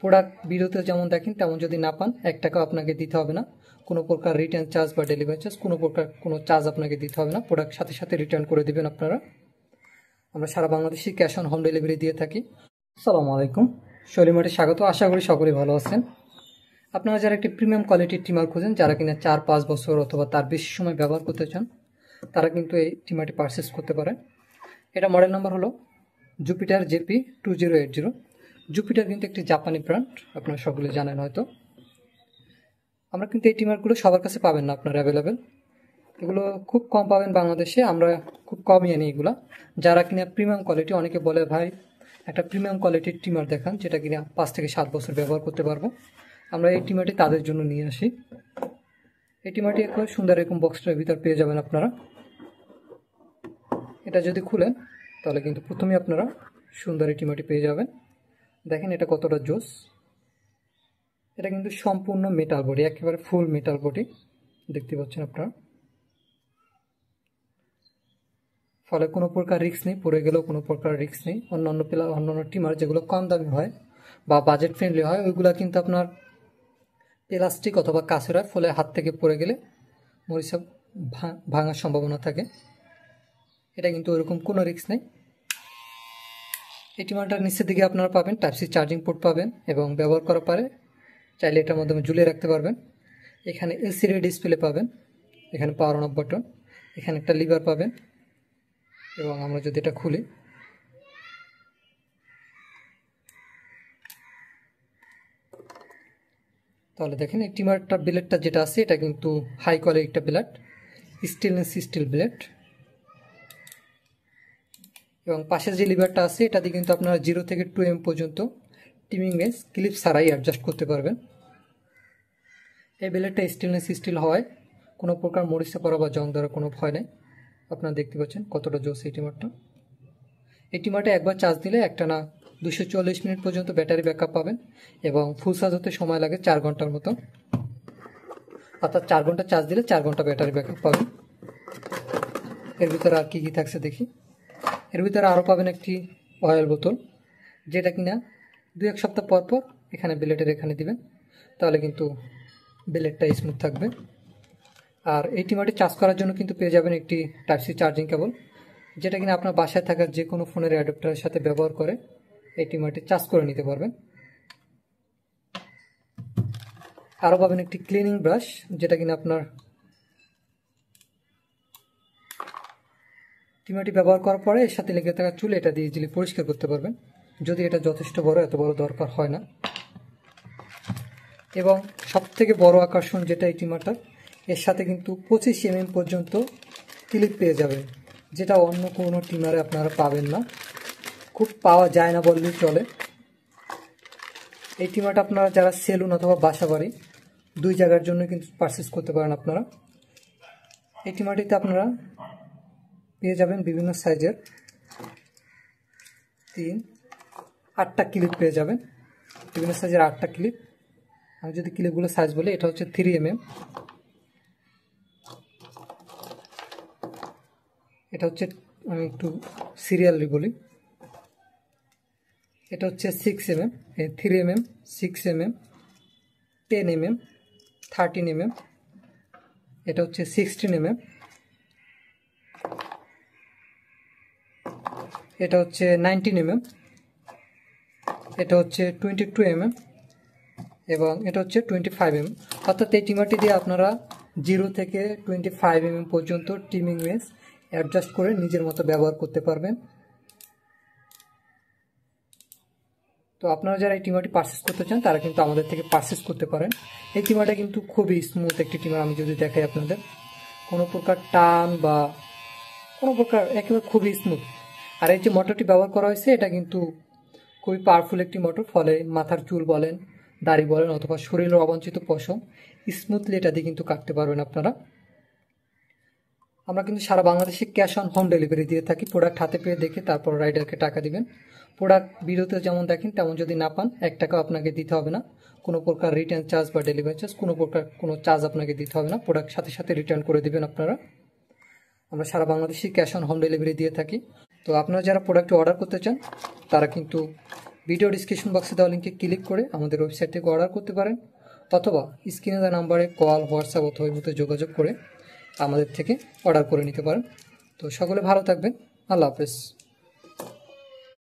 Product ভিডিওতে যেমন দেখেন তেমন যদি না পান 1 টাকা আপনাকে দিতে হবে না। কোনো প্রকার রিটার্ন চার্জ বা ডেলিভারি চার্জ কোনো প্রকার কোনো চার্জ আপনাকে দিতে হবে না। প্রোডাক্ট সাথে সাথে রিটার্ন করে দিবেন আপনারা। আমরা সারা বাংলাদেশে ক্যাশ অন হোম ডেলিভারি দিয়ে থাকি। আসসালামু আলাইকুম, শৈলীমার্টে স্বাগত। আশা করি সকলেই ভালো আছেন। আপনারা যারা একটি প্রিমিয়াম কোয়ালিটির ট্রিমার খোঁজেন, যারা কিনা 4-5 বছর অথবা তার বেশি সময় ব্যবহার করতে চান, তারা কিন্তু এই ট্রিমারটি পারচেস করতে পারেন। এটা মডেল নাম্বার হলো জুপিটার JP 2080। জুপিটার কিন্তু একটি জাপানি ব্র্যান্ড, আপনারা সকলে জানেন হয়তো। আমরা কিন্তু এই ট্রিমারগুলো সবার কাছে পাবেন না আপনারা অ্যাভেলেবেল। এগুলো খুব কম পাবেন বাংলাদেশে, আমরা খুব কমই আনি এগুলা। যারা কিনা প্রিমিয়াম কোয়ালিটি, অনেকে বলে ভাই একটা প্রিমিয়াম কোয়ালিটির ট্রিমার দেখান যেটা কিনা 5 থেকে 7 বছর ব্যবহার করতে পারবো, আমরা এই ট্রিমারটি তাদের জন্য নিয়ে আসি। এই ট্রিমারটি একবার সুন্দর এরকম বক্সটার ভিতর পেয়ে যাবেন আপনারা। এটা যদি খুলেন তাহলে কিন্তু প্রথমেই আপনারা সুন্দর এই ট্রিমারটি পেয়ে যাবেন। দেখেন এটা কতটা জোস। এটা কিন্তু সম্পূর্ণ মেটাল বডি, একেবারে ফুল মেটাল বডি দেখতে পাচ্ছেন আপনারা। ফলে কোনো প্রকার রিস্ক নেই, পড়ে গেলেও কোনো প্রকার রিস্ক নেই। অন্যান্য ট্রিমার যেগুলো কম দামি হয় বা বাজেট ফ্রেন্ডলি হয়, ওইগুলো কিন্তু আপনার প্লাস্টিক অথবা কাঁচের হয়, ফলে হাত থেকে পড়ে গেলে মরিচা ভাঙার সম্ভাবনা থাকে। এটা কিন্তু ওইরকম কোনো রিস্ক নেই। এই ট্রিমারটার নিচের দিকে আপনারা পাবেন টাইপ-সি চার্জিং পোর্ট পাবেন, এবং ব্যবহার করার পরে চাইলে এটার মাধ্যমে ঝুলিয়ে রাখতে পারবেন। এখানে LCD ডিসপ্লে পাবেন, এখানে পাওয়ার অন অফ বাটন, এখানে একটা লিভার পাবেন। এবং আমরা যদি এটা খুলি তাহলে দেখেন এই ট্রিমারটার ব্লেডটা যেটা আছে এটা কিন্তু হাই কোয়ালিটির একটা ব্লেড, স্টেনলেস স্টিল ব্লেড। এবং পাশে যে লিভারটা আছে এটা দিয়ে কিন্তু আপনারা 0 থেকে 2 mm পর্যন্ত ট্রিমিং রেঞ্জ ক্লিপ ছাড়াই অ্যাডজাস্ট করতে পারবেন। এই ব্লেডটা স্টেনলেস স্টিল হওয়ায় কোনো প্রকার মরিচা পড়া বা জং ধরার কোনো ভয় নেই। আপনারা দেখতে পাচ্ছেন কতটা জোস এই ট্রিমারটা। এই ট্রিমারটা একবার চার্জ দিলে একটানা 240 মিনিট পর্যন্ত ব্যাটারি ব্যাকআপ পাবেন, এবং ফুল চার্জ হতে সময় লাগে 4 ঘন্টার মতো। অর্থাৎ 4 ঘন্টা চার্জ দিলে 4 ঘন্টা ব্যাটারি ব্যাকআপ পাবেন। এর ভিতরে আর কি কি থাকছে দেখি। এর ভিতরে আরও পাবেন একটি অয়েল বোতল, যেটা কিনা 2-1 সপ্তাহ পর পর এখানে ব্লেডের এখানে দিবেন, তাহলে কিন্তু ব্লেডটা স্মুথ থাকবে। আর এই ট্রিমারটি চার্জ করার জন্য কিন্তু পেয়ে যাবেন একটি টাইপ-সি চার্জিং কেবল, যেটা কিনা আপনার বাসায় থাকা যে কোনো ফোনের অ্যাডাপ্টারের সাথে ব্যবহার করে এই ট্রিমারটি চার্জ করে নিতে পারবেন। আরও পাবেন একটি ক্লিনিং ব্রাশ, যেটা কিনা আপনার ট্রিমারটি ব্যবহার করার পরে এর সাথে লেগে থাকা চুল এটা দিয়ে ইজিলি পরিষ্কার করতে পারবেন, যদি এটা যথেষ্ট বড়, এত বড় দরকার হয় না। এবং সবথেকে বড় আকর্ষণ যেটা এই ট্রিমারটার, এর সাথে কিন্তু 25 mm পর্যন্ত ক্লিপ পেয়ে যাবেন, যেটা অন্য কোনো ট্রিমারে আপনারা পাবেন না, খুব পাওয়া যায় না বললেই চলে। এই ট্রিমারটা আপনারা যারা সেলুন অথবা বাসা বাড়ি 2 জায়গার জন্য কিন্তু পারচেস করতে পারেন আপনারা। এই ট্রিমারটিতে আপনারা পেয়ে যাবেন বিভিন্ন সাইজের 8টা ক্লিপ পেয়ে যাবেন, বিভিন্ন সাইজের 8টা ক্লিপ। আমি যদি ক্লিপগুলো সাইজ বলি, এটা হচ্ছে 3 mm, এটা হচ্ছে, আমি একটু সিরিয়ালি বলি, এটা হচ্ছে 6 mm, 3 mm, 6 mm, 10 mm, 13 mm, এটা হচ্ছে 16 mm, এটা হচ্ছে 19 mm, এটা হচ্ছে 22 mm, এবং এটা হচ্ছে 25 mm। অর্থাৎ এই ট্রিমারটি দিয়ে আপনারা 0 থেকে 25 mm পর্যন্ত ট্রিমিং রেঞ্জ অ্যাডজাস্ট করে নিজের মতো ব্যবহার করতে পারবেন। তো আপনারা যারা এই ট্রিমারটি পারচেস করতে চান তারা কিন্তু আমাদের থেকে পারচেস করতে পারেন। এই ট্রিমারটা কিন্তু খুবই স্মুথ একটি ট্রিমার, আমি যদি দেখাই আপনাদের, কোনো প্রকার টান বা কোনো প্রকার, একেবারে খুবই স্মুথ। আর এই যে মোটরটি ব্যবহার করা হয়েছে এটা কিন্তু খুবই পাওয়ারফুল একটি মোটর, ফলে মাথার চুল বলেন, দাড়ি বলেন, অথবা শরীরের অবাঞ্ছিত পশম স্মুথলি এটা দিয়ে কিন্তু কাটতে পারবেন আপনারা। আমরা কিন্তু সারা বাংলাদেশে ক্যাশ অন হোম ডেলিভারি দিয়ে থাকি। প্রোডাক্ট হাতে পেয়ে দেখে তারপর রাইডারকে টাকা দিবেন। প্রোডাক্ট ভিডিওতে যেমন দেখেন তেমন যদি না পান 1 টাকাও আপনাকে দিতে হবে না। কোনো প্রকার রিটার্ন চার্জ বা ডেলিভারি চার্জ কোনো প্রকার কোনো চার্জ আপনাকে দিতে হবে না। প্রোডাক্ট সাথে সাথে রিটার্ন করে দিবেন আপনারা। আমরা সারা বাংলাদেশে ক্যাশ অন হোম ডেলিভারি দিয়ে থাকি। তো আপনারা যারা প্রোডাক্ট অর্ডার করতে চান তারা কিন্তু ভিডিও ডিসক্রিপশন বক্সে দেওয়া লিঙ্কে ক্লিক করে আমাদের ওয়েবসাইট থেকে অর্ডার করতে পারেন, অথবা স্ক্রিনে দেওয়া নাম্বারে কল, হোয়াটসঅ্যাপ অথবা ইমোতে যোগাযোগ করে আমাদের থেকে অর্ডার করে নিতে পারেন। তো সকলে ভালো থাকবেন। আল্লাহ হাফেজ।